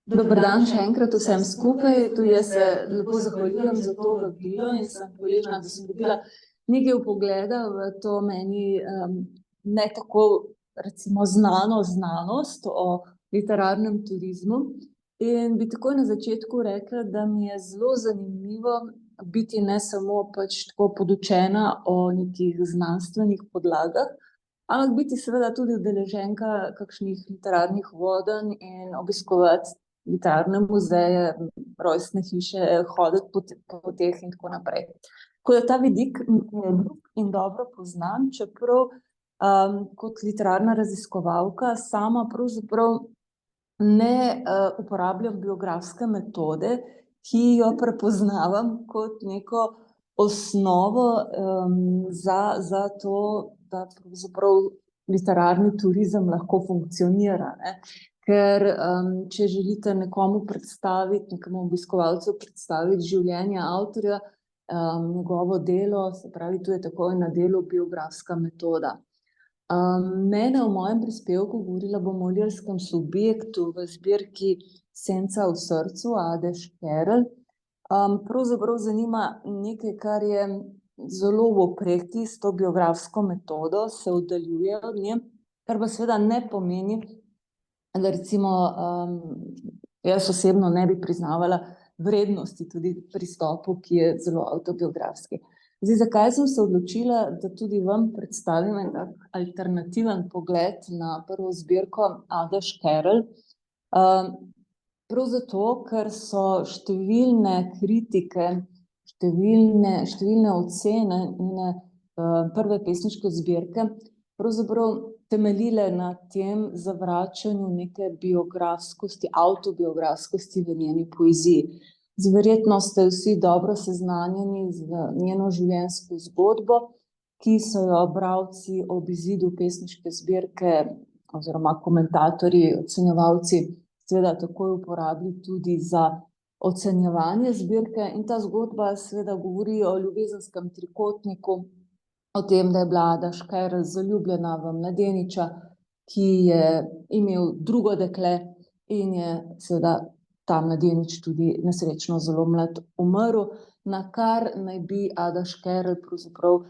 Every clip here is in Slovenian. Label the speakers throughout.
Speaker 1: Dober dan še enkrat vsem skupaj. Tudi jaz se lepo zahvaljujem za to vabilo in sem hvaležna, da sem dobila nekaj vpogleda v to meni ne tako recimo znano znanost o literarnem turizmu. In bi takoj na začetku rekla, da mi je zelo zanimivo biti ne samo pač tako podučena o nekih znanstvenih podlagah, ampak biti seveda tudi udeleženka kakšnih literarnih vodenj in obiskovati literarne muzeje, rojstne hiše, hoditi po teh in tako naprej. Tako da ta vidik in dobro poznam, čeprav kot literarna raziskovalka sama pravzaprav ne uporabljam biografske metode, ki jo prepoznavam kot neko osnovo za to, da pravzaprav literarni turizem lahko funkcionira, ne. Ker če želite nekomu predstaviti, nekemu obiskovalcu predstaviti življenje avtorja, njegovo delo, se pravi, tu je takoj na delu biografska metoda. Mene v mojem prispevku, govorila bom o lirskem subjektu v zbirki Senca v srcu, Ade Škerl, pravzaprav zanima nekaj, kar je zelo v opreki s to biografsko metodo, se oddaljuje od nje, kar pa seveda ne pomeni, da recimo jaz osebno ne bi priznavala vrednosti tudi pristopu, ki je zelo avtobiografski. Zdaj, zakaj sem se odločila, da tudi vam predstavim en alternativen pogled na prvo zbirko Ade Škerl? Prav zato, ker so številne kritike, številne ocene njene prve pesniške zbirke pravzaprav temeljile na tem zavračanju neke biografskosti, avtobiografskosti v njeni poeziji. Verjetno ste vsi dobro seznanjeni z njeno življenjsko zgodbo, ki so jo bralci ob izidu pesniške zbirke oziroma komentatorji, ocenjevalci seveda takoj uporabili tudi za ocenjevanje zbirke. In ta zgodba seveda govori o ljubezenskem trikotniku, o tem, da je bila Ada Škerl zaljubljena v mladeniča, ki je imel drugo dekle in je seveda ta mladenič tudi nesrečno zelo mlad umrl, na kar naj bi Ada Škerl pravzaprav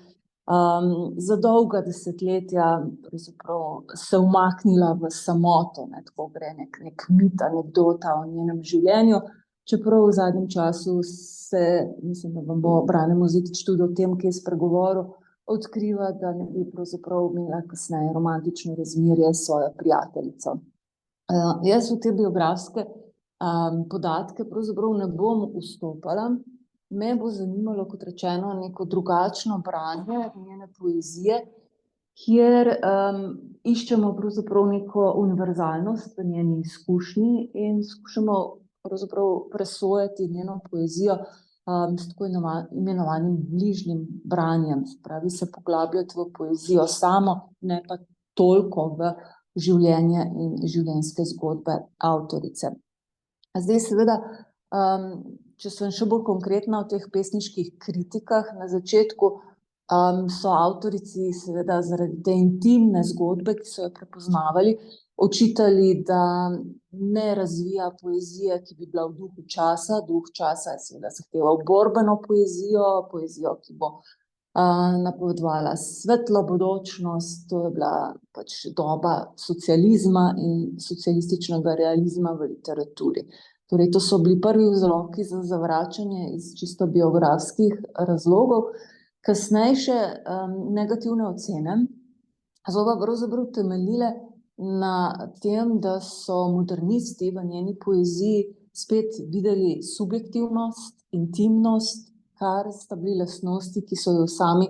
Speaker 1: za dolga desetletja pravzaprav se umaknila v samoto, ne, tako gre nek mit, anekdota o njenem življenju, čeprav v zadnjem času se, mislim, da vam bo Brane Mozetič tudi o tem kaj spregovoril, odkriva, da ne bi pravzaprav imela kasneje romantično razmerje s svojo prijateljico. Jaz v te biografske podatke pravzaprav ne bom vstopala. Me bo zanimalo, kot rečeno, neko drugačno branje njene poezije, kjer iščemo pravzaprav neko univerzalnost v njeni izkušnji in skušamo pravzaprav presojati njeno poezijo s tako imenovanim bližnjim branjem, se pravi, se poglabljati v poezijo samo, ne pa toliko v življenje in življenjske zgodbe avtorice. Zdaj seveda, če sem še bolj konkretna o teh pesniških kritikah, na začetku so avtorici seveda zaradi te intimne zgodbe, ki so jo prepoznavali, očitali, da ne razvija poezije, ki bi bila v duhu časa. Duh časa je seveda zahteval borbeno poezijo, poezijo, ki bo napovedovala svetlo bodočnost, to je bila pač doba socializma in socialističnega realizma v literaturi. Torej, to so bili prvi vzroki za zavračanje iz čisto biografskih razlogov. Kasnejše negativne ocene so pa pravzaprav temeljile na tem, da so modernisti v njeni poeziji spet videli subjektivnost, intimnost, kar sta bili lastnosti, ki so jo sami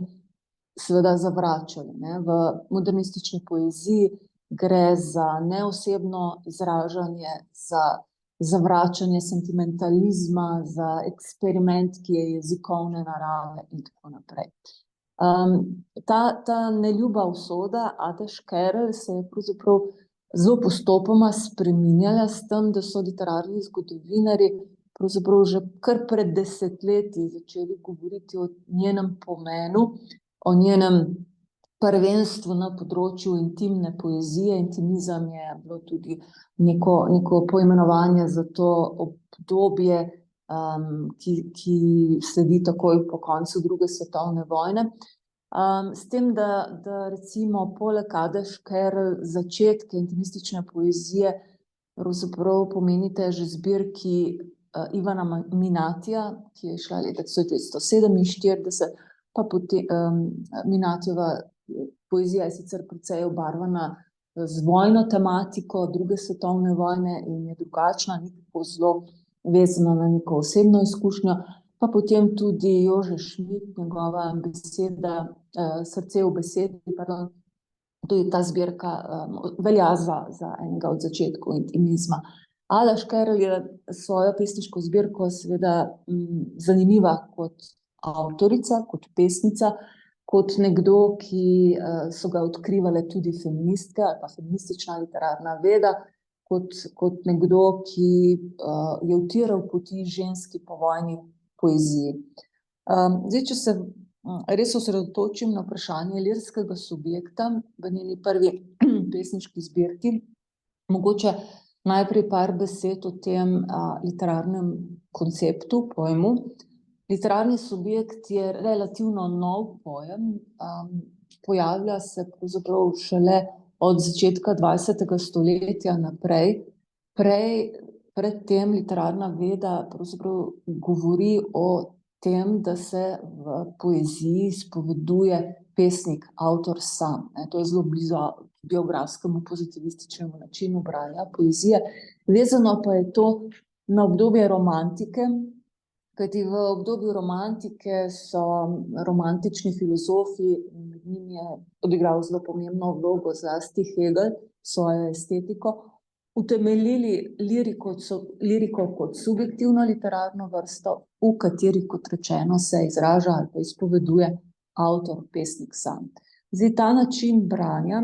Speaker 1: seveda zavračali, ne. V modernistični poeziji gre za neosebno izražanje, za zavračanje sentimentalizma, za eksperiment, ki je jezikovne narave in tako naprej. Ta neljuba usoda Ade Škerl se je pravzaprav zelo postopoma spreminjala s tem, da so literarni zgodovinarji pravzaprav že kar pred desetletji začeli govoriti o njenem pomenu, o njenem prvenstvo na področju intimne poezije. Intimizem je bilo tudi neko poimenovanje za to obdobje, ki sledi takoj po koncu druge svetovne vojne. S tem, da recimo poleg Ade Škerl začetke intimistične poezije pravzaprav pomenite že zbirki Ivana Minatija, ki je šla leta 1947, pa potem Minatijeva poezija je sicer precej obarvana z vojno tematiko druge svetovne vojne in je drugačna, ni tako zelo vezana na neko osebno izkušnjo. Pa potem tudi Jože Schmidt, njegova beseda, Srce v besedi, pardon, tudi ta zbirka velja za enega od začetkov intimizma. Ada Škerl je svojo pesniško zbirko seveda zanimiva kot avtorica, kot pesnica, kot nekdo, ki so ga odkrivale tudi feministke ali pa feministična literarna veda, kot nekdo, ki je utiral poti ženski povojni poeziji. Zdaj, če se res osredotočim na vprašanje lirskega subjekta v njeni prvi pesniški zbirki, mogoče najprej par besed o tem literarnem konceptu, pojmu. Literarni subjekt je relativno nov pojem, pojavlja se pravzaprav šele od začetka 20. stoletja naprej. Pred tem literarna veda pravzaprav govori o tem, da se v poeziji spoveduje pesnik, avtor sam. To je zelo blizu biografskemu pozitivističnemu načinu branja poezije. Vezano pa je to na obdobje romantike, kajti v obdobju romantike so romantični filozofi, med njimi je odigral zelo pomembno vlogo zlasti Hegel, svojo estetiko, utemeljili liriko kot subjektivno literarno vrsto, v kateri, kot rečeno, se izraža ali pa izpoveduje avtor, pesnik sam. Zdaj, ta način branja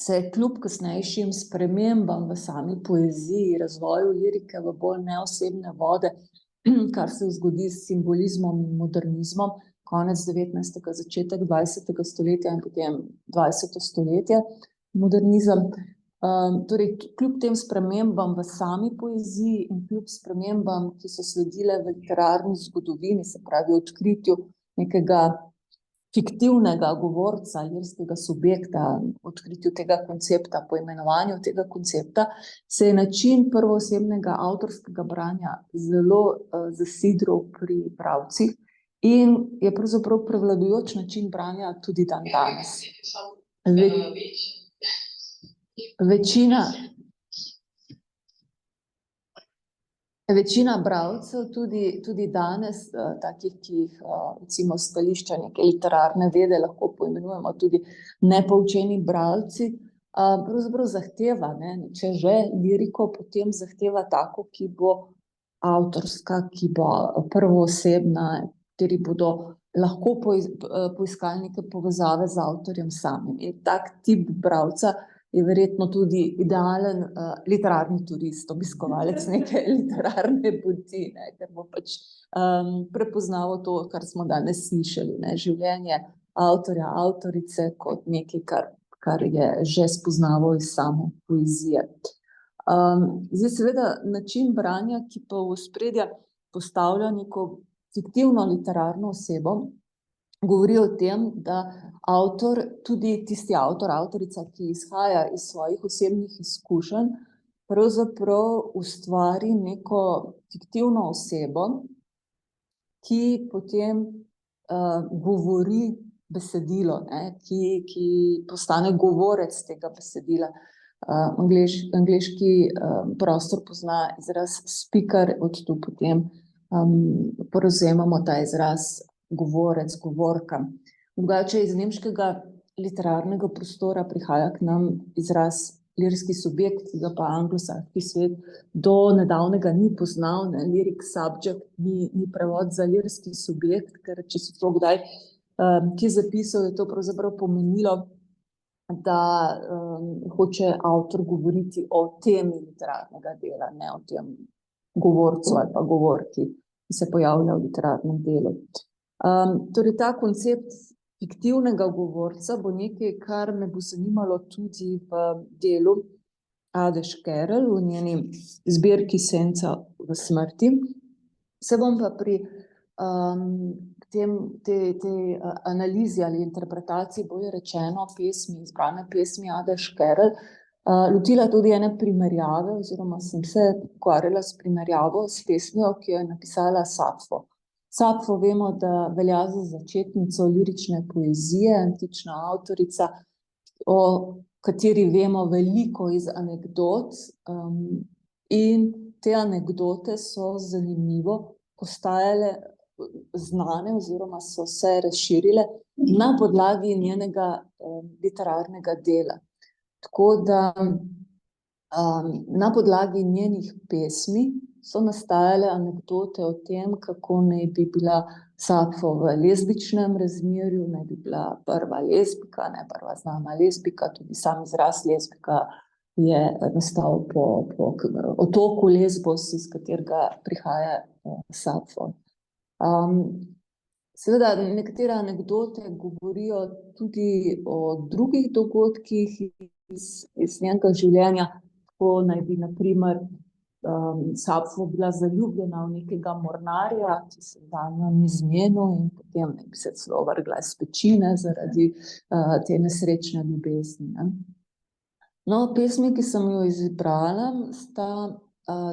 Speaker 1: se je kljub kasnejšim spremembam v sami poeziji, razvoju lirike v bolj neosebne vode, kar se zgodi s simbolizmom in modernizmom, konec 19. začetek 20. stoletja in potem 20. stoletje, modernizem. Torej, kljub tem spremembam v sami poeziji in kljub spremembam, ki so sledile v literarni zgodovini, se pravi odkritju nekega fiktivnega govorca, lirskega subjekta, odkritju tega koncepta, poimenovanju tega koncepta, se je način prvoosebnega avtorskega branja zelo zasidral pri bralcih in je pravzaprav prevladujoč način branja tudi dandanes. Večina bralcev, tudi danes, takih, ki jih recimo stališča neke literarne vede lahko poimenujemo tudi nepoučeni bralci, pravzaprav zahteva, če že liriko, potem zahteva tako, ki bo avtorska, ki bo prvoosebna, kateri bodo lahko poiskali neke povezave z avtorjem samim. In tak tip bralca je verjetno tudi idealen literarni turist, obiskovalec neke literarne poti, ker bo pač prepoznaval to, kar smo danes slišali, življenje avtorja, avtorice kot nekaj, kar je že spoznaval iz same poezije. Zdaj, seveda, način branja, ki pa v ospredje postavlja neko fiktivno literarno osebo, govori o tem, da avtor, tudi tisti avtor, avtorica, ki izhaja iz svojih osebnih izkušenj, pravzaprav ustvari neko fiktivno osebo, ki potem govori besedilo, ki postane govorec tega besedila. Angleški prostor pozna izraz speaker, od tu potem povzemamo ta izraz govorec, govorka. Drugače iz nemškega literarnega prostora prihaja k nam izraz lirski subjekt, ki ga pa anglosaški svet do nedavnega ni poznal, lyric subject ni prevod za lirski subjekt, ker če si to kdaj ki zapisal, je to pravzaprav pomenilo, da hoče avtor govoriti o temi literarnega dela, ne o tem govorcu ali pa govorki, ki se pojavlja v literarnem delu. Torej, ta koncept fiktivnega govorca bo nekaj, kar me bo zanimalo tudi v delu Ade Škerl, v njeni zbirki Senca v smrti. Se bom pa pri tej analizi ali interpretaciji, bolje rečeno, pesmi, izbrane pesmi Ade Škerl, lotila tudi ene primerjave, oziroma sem se ukvarjala s primerjavo s pesmijo, ki jo je napisala Sapfo. Sapfo vemo, da velja za začetnico lirične poezije, antična avtorica, o kateri vemo veliko iz anekdot, in te anekdote so zanimivo postajale znane oziroma so se razširile na podlagi njenega literarnega dela. Tako da na podlagi njenih pesmi so nastajale anekdote o tem, kako naj bi bila Sapfo v lezbičnem razmerju, naj bi bila prva lezbika, ne prva znana lezbika, tudi sam izraz lezbika je nastal po otoku Lesbos, iz katerega prihaja Sapfo. Seveda, nekatere anekdote govorijo tudi o drugih dogodkih iz njenega življenja, ko naj bi, na primer, Sapfo bila zaljubljena v nekega mornarja, ki se danjo ni zmenil, in potem naj bi se celo vrgla iz pečine zaradi te nesrečne ljubezni, ne. No, pesmi, ki sem jo izbrala, sta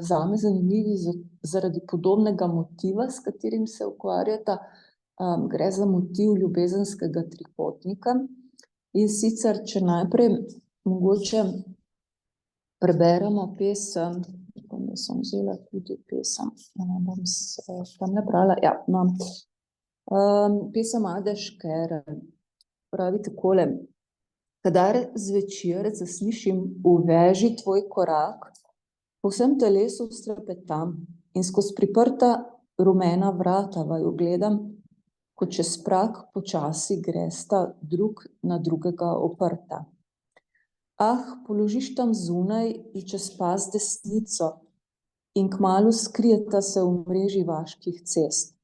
Speaker 1: zame zanimivi zaradi podobnega motiva, s katerim se ukvarjata. Gre za motiv ljubezenskega trikotnika. In sicer, če najprej mogoče preberemo pesem, upam, da sem vzela tudi pesem, bom tamle brala, ja, imam. Pesem Ade Škerl pravi takole: Kadar zvečer zaslišim v veži tvoj korak, po vsem telesu vztrapetam in skozi priprta rumena vrata vaju gledam, ko čez prag počasi gresta drug na drugega oprta. Ah, položiš tam zunaj in čez pas desnico in kmalu skrijeta se v mreži vaških cest.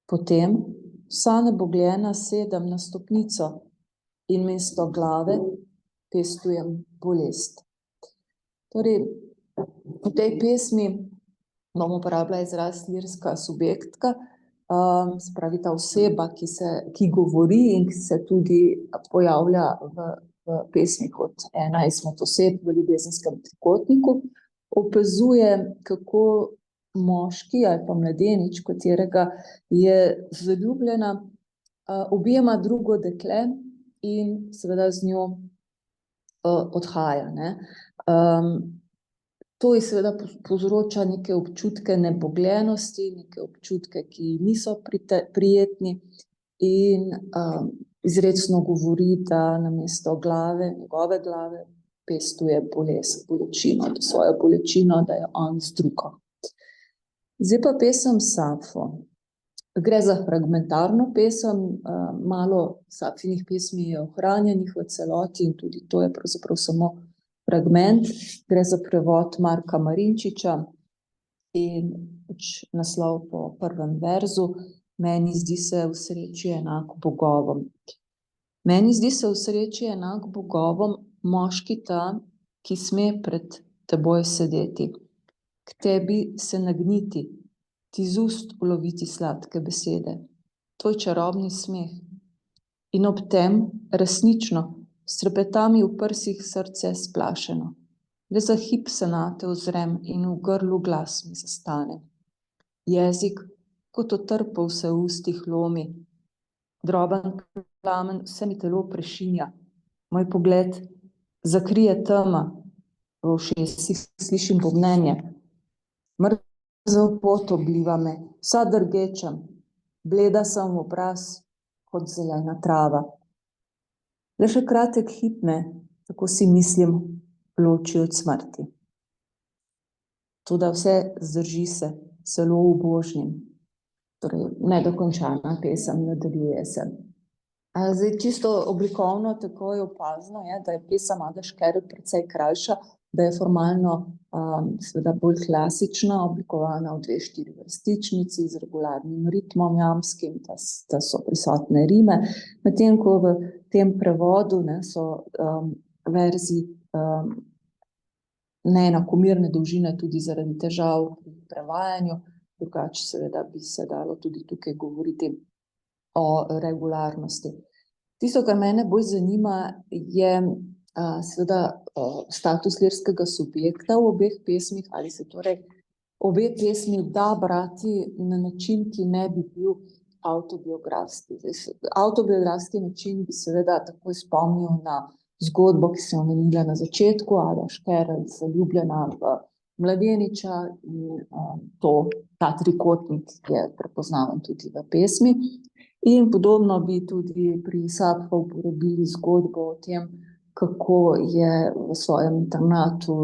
Speaker 1: Potem vsa nebogljena sedem na stopnico in mesto glave pestujem bolest. Torej, v tej pesmi bom uporabila izraz lirska subjektka, se pravi ta oseba, ki govori in ki se tudi pojavlja v pesmi kot ena izmed oseb v ljubezenskem trikotniku, opazuje, kako moški ali pa mladenič, katerega je zaljubljena, objema drugo dekle in seveda z njo odhaja, ne. To ji seveda povzroča neke občutke nebogljenosti, neke občutke, ki niso prijetni, in izrecno govori, da namesto glave, njegove glave, pestuje bolečino, svojo bolečino, da je on z drugo. Zdaj pa pesem Sapfo. Gre za fragmentarno pesem, malo Sapfinih pesmi je ohranjenih v celoti in tudi to je pravzaprav samo fragment. Gre za prevod Marka Marinčiča in naslov po prvem verzu: Meni zdi se v sreči enak bogovom. Meni zdi se v sreči enak bogovom moški ta, ki sme pred teboj sedeti, k tebi se nagniti, ti z ust uloviti sladke besede, tvoj čarobni smeh. In ob tem resnično, s trepetami v prsih srce splašeno. Le za hip se nate ozrem in v grlu glas mi zastane. Jezik kot otrpel se v ustih lomi, droben plamen vse mi telo prešinja. Moj pogled zakrije tema, v ušesih slišim bobnenje. Mrzel pot obliva me, vsa drgečem, bleda sem v obraz kot zelena trava. Le še kratek hip me, tako si mislim, loči od smrti. Toda vse zdrži se, celo v božjem. Torej, nedokončana pesem, nadaljuje se. Zdaj, čisto oblikovno tako je opazno, da je pesem Ade Škerl precej krajša da je formalno seveda bolj klasična, oblikovana v 2-4 vrstičnici z regularnim ritmom jamskim, da so prisotne rime, medtem ko v tem prevodu so verzi neenakomerne dolžine tudi zaradi težav pri prevajanju, drugače seveda bi se dalo tudi tukaj govoriti o regularnosti. Tisto, kar mene bolj zanima, je seveda status lirskega subjekta v obeh pesmih, ali se torej obe pesmi da brati na način, ki ne bi bil avtobiografski. Avtobiografski način bi seveda takoj spomnil na zgodbo, ki sem omenila na začetku, Ada Škerl, zaljubljena v mladeniča in ta trikotnik je prepoznaven tudi v pesmi. In podobno bi tudi pri Sapfo uporabili zgodbo o tem, kako je v svojem internatu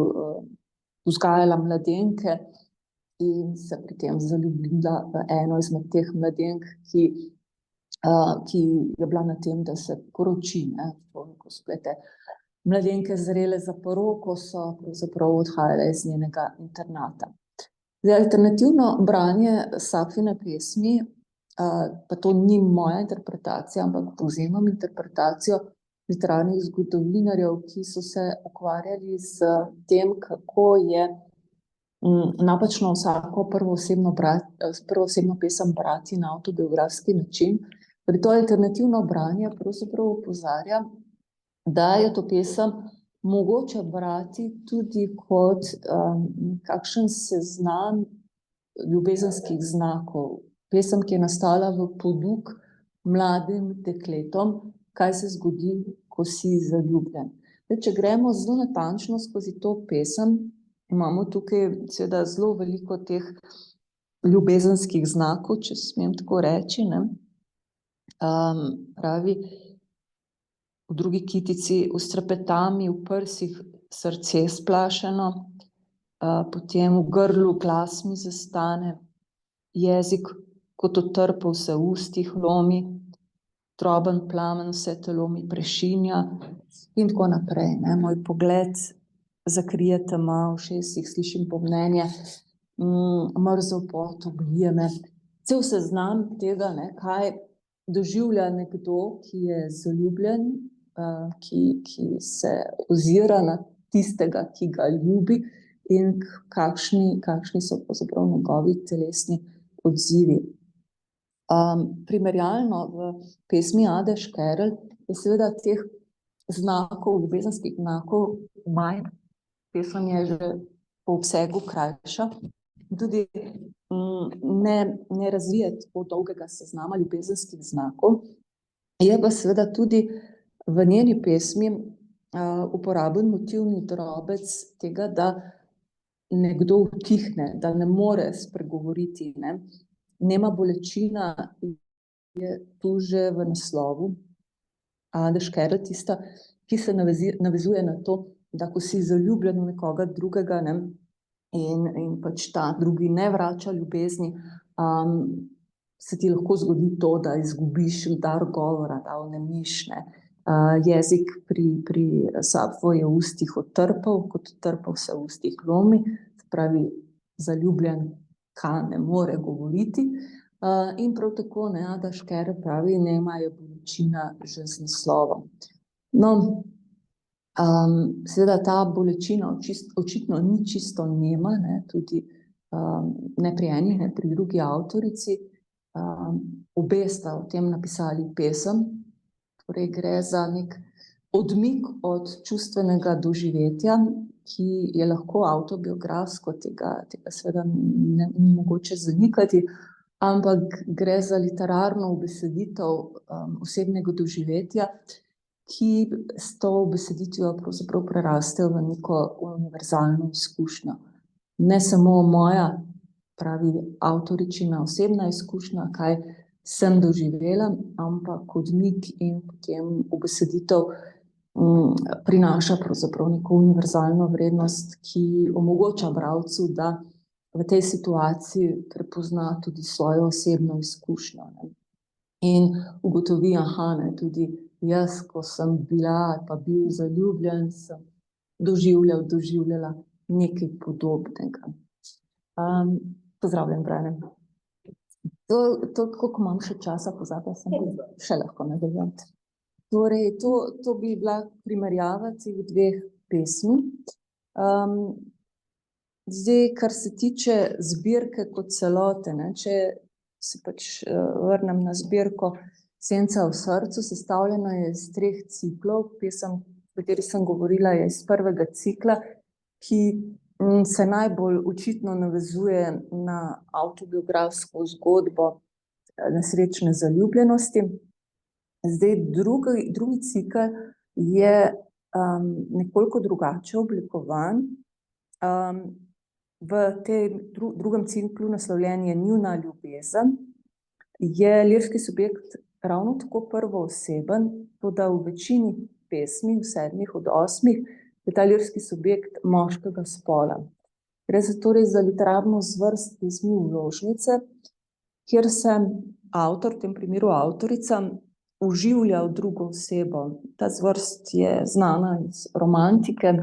Speaker 1: vzgajala mladenke in se pri tem zaljubila v eno izmed teh mladenk, ki je bila na tem, da se poroči. Ko so bile te mladenke zrele za poroko, so pravzaprav odhajale iz njenega internata. Alternativno branje Sapfine pesmi, pa to ni moja interpretacija, ampak povzemam interpretacijo literarnih zgodovinarjev, ki so se ukvarjali s tem, kako je napačno vsako prvoosebno pesem brati na avtobiografski način. Pri to alternativno branje pravzaprav opozarja, da je to pesem mogoče brati tudi kot kakšen seznam ljubezenskih znakov. Pesem, ki je nastala v poduk mladim dekletom, kaj se zgodi, ko si zaljubljen. Če gremo zelo natančno skozi to pesem, imamo tukaj seveda zelo veliko teh ljubezenskih znakov, če smem tako reči. Pravi v drugi kitici: v strepetami v prsih srce splašeno, potem v grlu glas mi zastane, jezik kot otrpel se v ustih lomi, droben plamen vse telo mi prešinja in tako naprej. Moj pogled zakrije tema, v ušesih slišim bobnenje, mrzel pot oblije me. Cel seznam tega, kaj doživlja nekdo, ki je zaljubljen, ki se ozira na tistega, ki ga ljubi, in kakšni so pravzaprav njegovi telesni odzivi. Primerjalno v pesmi Ade Škerl je seveda teh znakov, ljubezenskih znakov manj. Pesem je že po obsegu krajša. Tudi ne razvije tako dolgega seznama ljubezenskih znakov. Je pa seveda tudi v njeni pesmi uporaben motivni drobec tega, da nekdo utihne, da ne more spregovoriti. Nema bolečina je tu že v naslovu. Ade Škerl tista, ki se navezuje na to, da ko si zaljubljen v nekoga drugega, in pač ta drugi ne vrača ljubezni, se ti lahko zgodi to, da izgubiš dar govora, da onemiš. Jezik pri Sapfu je v ustih otrpel, kot otrpel se v ustih lomi, se pravi zaljubljen, ne more govoriti. In prav tako Ada Škerl pravi, nema je bolečina že z naslovom. Seveda ta bolečina očitno ni čisto nema, tudi ne pri eni, ne pri drugi avtorici. Obe sta o tem napisali pesem, torej gre za nek odmik od čustvenega doživetja, ki je lahko avtobiografsko, tega seveda ni mogoče zanikati, ampak gre za literarno ubeseditev osebnega doživetja, ki s to ubeseditvijo pravzaprav preraste v neko univerzalno izkušnjo. Ne samo moja, pravi avtoričina, osebna izkušnja, kaj sem doživela, ampak odmik in potem ubeseditev prinaša pravzaprav neko univerzalno vrednost, ki omogoča bralcu, da v tej situaciji prepozna tudi svojo osebno izkušnjo. In ugotovi, tudi jaz, ko sem bila ali pa bil zaljubljen, sem doživljala nekaj podobnega. Pozdravljen, Brane. To, koliko imam še časa, pozabil sem, še lahko nadaljevati. Torej, to bi bila primerjava teh dveh pesmi. Zdaj, kar se tiče zbirke kot celote, ne, če se pač vrnem na zbirko Senca v srcu, sestavljena je iz 3 ciklov. Pesem, o kateri sem govorila, je iz prvega cikla, ki se najbolj očitno navezuje na avtobiografsko zgodbo nesrečne zaljubljenosti. Zdaj, drugi cikel je nekoliko drugače oblikovan. V tem drugem ciklu, naslovljen je Njuna ljubezen, je lirski subjekt ravno tako prvooseben, toda v večini pesmi, v 7 od 8, je ta lirski subjekt moškega spola. Gre se torej za literarno zvrst pesmi Vložnice, kjer se avtor, v tem primeru avtorica, vživlja v drugo osebo. Ta zvrst je znana iz romantike.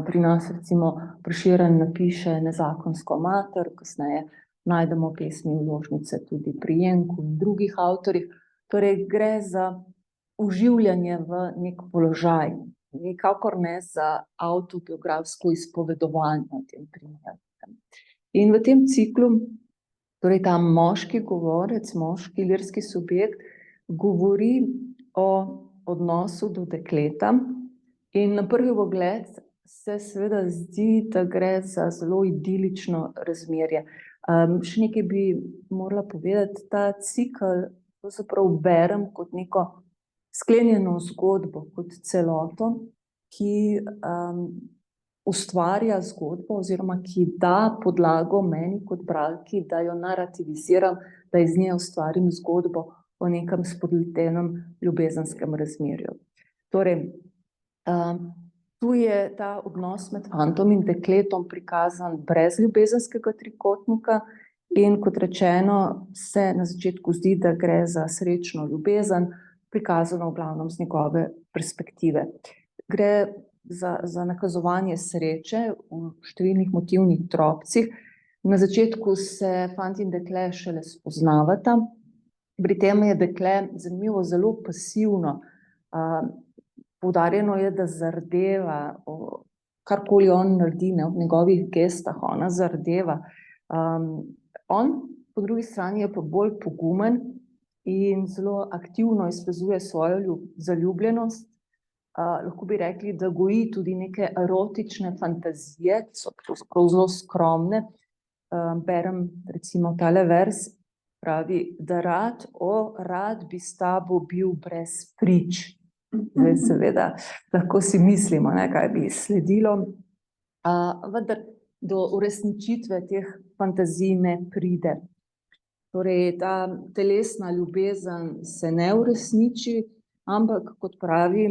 Speaker 1: Pri nas recimo Prešeren napiše Nezakonsko mater, kasneje najdemo pesmi Vložnice tudi pri Jenku in drugih avtorjih. Torej gre za vživljanje v nek položaj, nikakor ne za avtobiografsko izpovedovanje v tem primeru. In v tem ciklu, torej ta moški govorec, moški lirski subjekt, govori o odnosu do dekleta in na prvi pogled se seveda zdi, da gre za zelo idilično razmerje. Še nekaj bi morala povedati, ta cikel pravzaprav berem kot neko sklenjeno zgodbo, kot celoto, ki ustvarja zgodbo oziroma ki da podlago meni kot bralki, da jo narativiziram, da iz nje ustvarim zgodbo o nekem spodletenem ljubezenskem razmerju. Torej, tu je ta odnos med fantom in dekletom prikazan brez ljubezenskega trikotnika in kot rečeno se na začetku zdi, da gre za srečno ljubezen, prikazano v glavnem z njegove perspektive. Gre za nakazovanje sreče v številnih motivnih drobcih. Na začetku se fant in dekle šele spoznavata. Pri tem je dekle zanimivo zelo pasivno. Poudarjeno je, da zardeva, karkoli on naredi, v njegovih gestah, ona zardeva. On po drugi strani je pa bolj pogumen in zelo aktivno izkazuje svojo zaljubljenost. Lahko bi rekli, da goji tudi neke erotične fantazije, ki so pravzaprav zelo skromne. Berem recimo tale vers, pravi, da rad bi s tabo bil brez prič. Zdaj seveda lahko si mislimo, kaj bi sledilo, vendar do uresničitve teh fantazij ne pride. Torej, ta telesna ljubezen se ne uresniči, ampak, kot pravi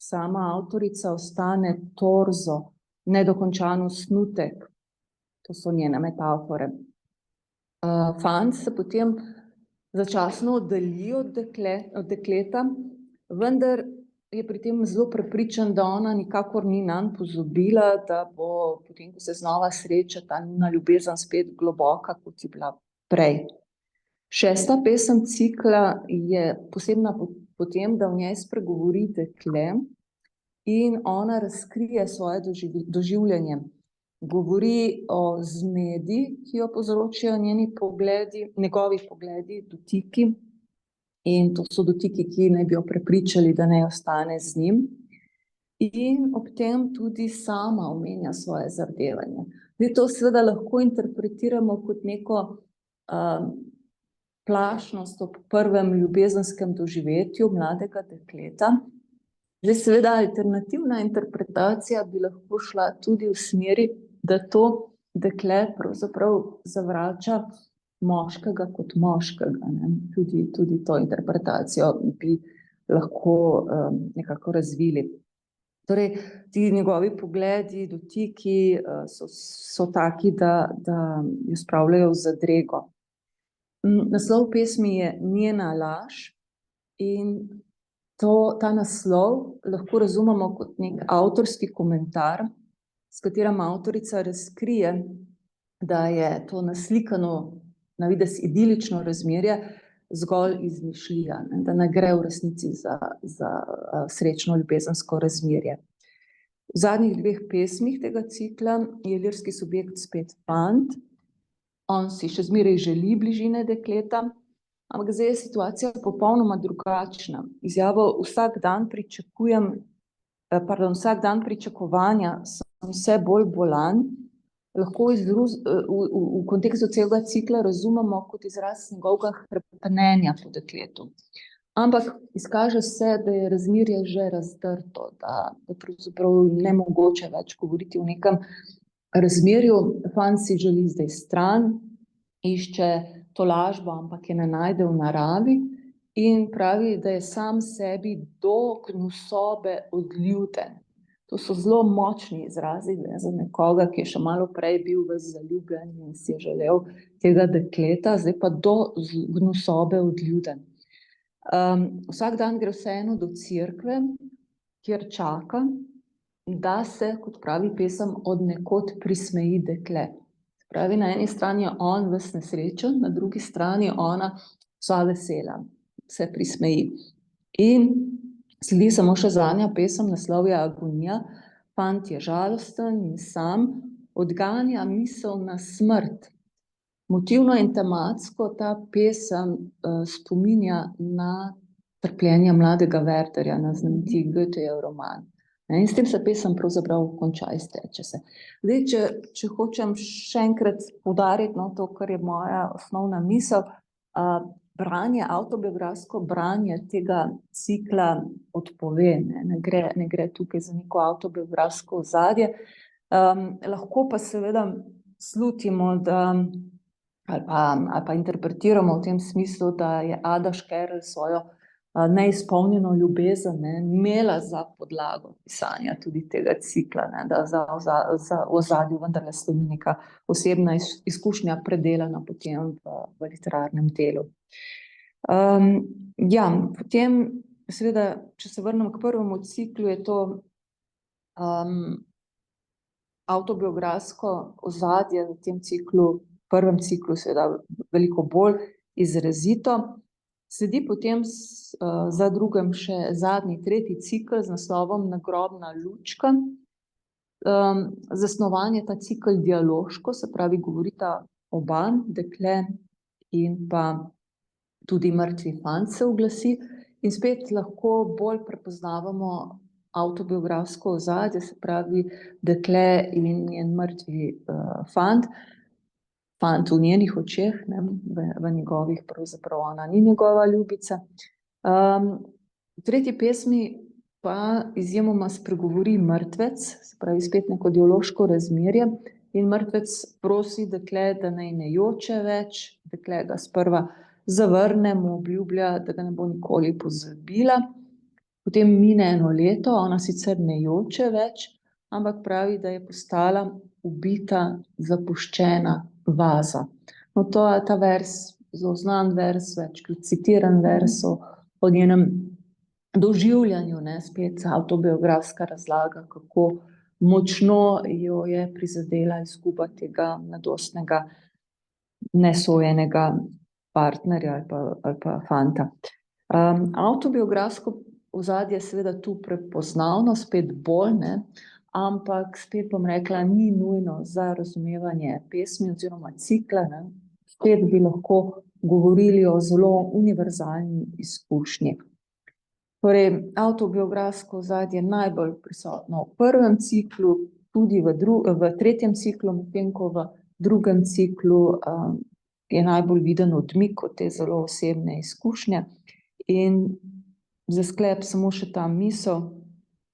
Speaker 1: sama avtorica, ostane torzo, nedokončan osnutek. To so njene metafore. Fant se potem začasno oddalji od dekleta, vendar je pri tem zelo prepričan, da ona nikakor ni nanj pozabila, da bo potem, ko se znova srečata, njuna ljubezen spet globoka, kot je bila prej. 6. pesem cikla je posebna po tem, da v njej spregovori dekle in ona razkrije svoje doživljanje. Govori o zmedi, ki jo povzročijo njegovi pogledi, dotiki, in to so dotiki, ki naj bi jo prepričali, da naj ostane z njim. In ob tem tudi sama omenja svoje zardevanje. To seveda lahko interpretiramo kot neko plašnost ob prvem ljubezenskem doživetju mladega dekleta. Zdaj seveda alternativna interpretacija bi lahko šla tudi v smeri, da to dekle pravzaprav zavrača moškega kot moškega. Tudi to interpretacijo bi lahko nekako razvili. Torej, ti njegovi pogledi, dotiki so taki, da jo spravljajo v zadrego. Naslov pesmi je Njena laž in ta naslov lahko razumemo kot nek avtorski komentar, s katerim avtorica razkrije, da je to naslikano, na videz idilično razmerje zgolj izmišljija, da ne gre v resnici za srečno ljubezensko razmerje. V zadnjih 2 pesmih tega cikla je lirski subjekt spet fant. On si še zmeraj želi bližine dekleta, ampak zdaj je situacija popolnoma drugačna. Izjavo vsak dan pričakovanja sem vse bolj bolan, lahko v kontekstu celega cikla razumemo kot izraz njegovega hrepenenja po dekletu. Ampak izkaže se, da je razmerje že razdrto, da pravzaprav nemogoče več govoriti o nekem razmerju. Fant si želi zdaj stran, išče tolažbo, ampak je ne najde v naravi in pravi, da je sam sebi do gnusobe odljuden. To so zelo močni izrazi za nekoga, ki je še malo prej bil ves zaljubljen in si je želel tega dekleta, zdaj pa do gnusobe odljuden. Vsak dan gre vseeno do cerkve, kjer čaka, da se, kot pravi pesem, od nekod prismeji dekle. Pravi, na eni strani je on ves nesrečen, na drugi strani ona vsa vesela, se prismeji. In sledi samo še zadnja pesem, naslov je Agonija. Fant je žalosten in sam, odganja misel na smrt. Motivno in tematsko ta pesem spominja na trpljenje mladega Wertherja, na znameniti Goethejev roman. In s tem se pesem pravzaprav konča, izteče se. Zdaj, če hočem še enkrat poudariti to, kar je moja osnovna misel, avtobiografsko branje tega cikla odpove, ne gre tukaj za neko avtobiografsko ozadje. Lahko pa seveda slutimo, ali pa interpretiramo v tem smislu, da je Ada Škerl svojo neizpolnjeno ljubezen imela za podlago pisanja tudi tega cikla, da za ozadju vendarle stoji neka osebna izkušnja predelana potem v literarnem delu. Potem seveda, če se vrnem k prvemu ciklu, je to avtobiografsko ozadje v tem ciklu, prvem ciklu seveda veliko bolj izrazito. Sledi potem za drugim še zadnji, tretji cikel z naslovom Nagrobna lučka. Zasnovan je ta cikel dialoško, se pravi, govorita oba, dekle in pa tudi mrtvi fant se oglasi. In spet lahko bolj prepoznavamo avtobiografsko ozadje, se pravi, dekle in njen mrtvi fant. Fant v njenih očeh, v njegovih pravzaprav ona ni njegova ljubica. V tretji pesmi pa izjemoma spregovori mrtvec, se pravi spet neko dialoško razmerje, in mrtvec prosi dekle, da naj ne joče več. Dekle ga sprva zavrne, mu obljublja, da ga ne bo nikoli pozabila. Potem mine 1 leto, ona sicer ne joče več, ampak pravi, da je postala ubita, zapuščena vaza. To je ta vers, zelo znan vers, večkrat citiran vers o njenem doživljanju, spet avtobiografska razlaga, kako močno jo je prizadela izguba tega mladostnega, nesojenega partnerja ali pa fanta. Avtobiografsko ozadje je seveda tu prepoznavno, spet bolj, ampak spet bom rekla, ni nujno za razumevanje pesmi oziroma cikla. Spet bi lahko govorili o zelo univerzalni izkušnji. Torej, avtobiografsko ozadje najbolj prisotno v prvem ciklu, tudi v tretjem ciklu, medtem ko v drugem ciklu je najbolj viden odmik od te zelo osebne izkušnje. In za sklep samo še ta misel,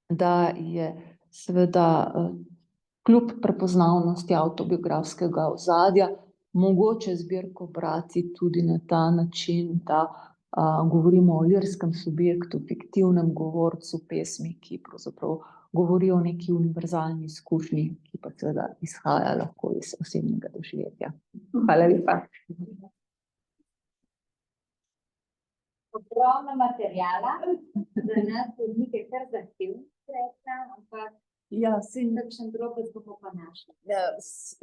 Speaker 1: da je seveda kljub prepoznavnosti avtobiografskega ozadja mogoče zbirko brati tudi na ta način, da govorimo o lirskem subjektu, fiktivnem govorcu pesmi, ki pravzaprav govori o neki univerzalni izkušnji, ki pa seveda izhaja lahko iz osebnega doživetja. Hvala lepa.
Speaker 2: ogromno materijala, za nas nekaj kar zahtevnih rekla, ampak
Speaker 1: Ja,
Speaker 2: kakšen drobec bomo pa našli.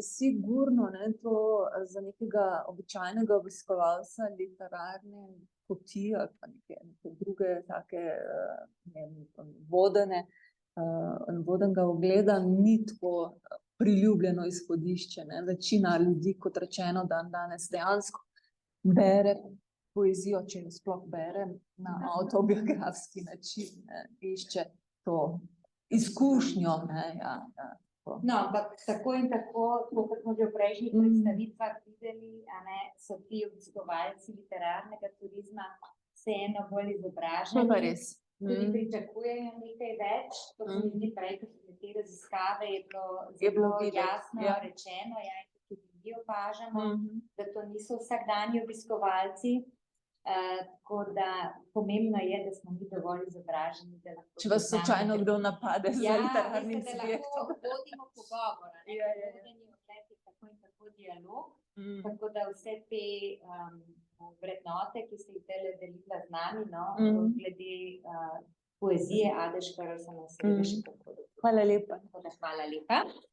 Speaker 1: sigurno, ne, to za nekega običajnega obiskovalca literarne poti ali pa neke druge take ne vem, vodenega ogleda ni tako priljubljeno izhodišče. Ne. Večina ljudi, kot rečeno, danes dejansko bere poezijo, če jo sploh bere, na avtobiografski način, ne, išče to izkušnjo, ne, ja.
Speaker 2: No, ampak tako in tako, kot smo že v prejšnjih predstavitvah videli, a ne, so ti obiskovalci literarnega turizma vseeno bolj izobraženi.
Speaker 1: To pa res.
Speaker 2: Tudi pričakujejo nekaj več, to se mi zdi prej, ko so te raziskave, je
Speaker 1: Je bilo
Speaker 2: bilo
Speaker 1: videti,
Speaker 2: jasno
Speaker 1: ja.
Speaker 2: rečeno, ja, in tudi mi opažamo, da to niso vsakdanji obiskovalci, tako da pomembno je, da smo mi dovolj izobraženi, da lahko...
Speaker 1: Če vas slučajno kdo napade za literarnim
Speaker 2: veste, da
Speaker 1: subjektom.
Speaker 2: lahko vodimo pogovor, ne,
Speaker 1: Ja.
Speaker 2: vodenje ogled je tako in tako dialog, tako da vse te vrednote, ki ste jih zdajle delila z nami, no, glede poezije Ade Škarl so nas seveda še kako.
Speaker 1: Hvala lepa.
Speaker 2: Hvala lepa.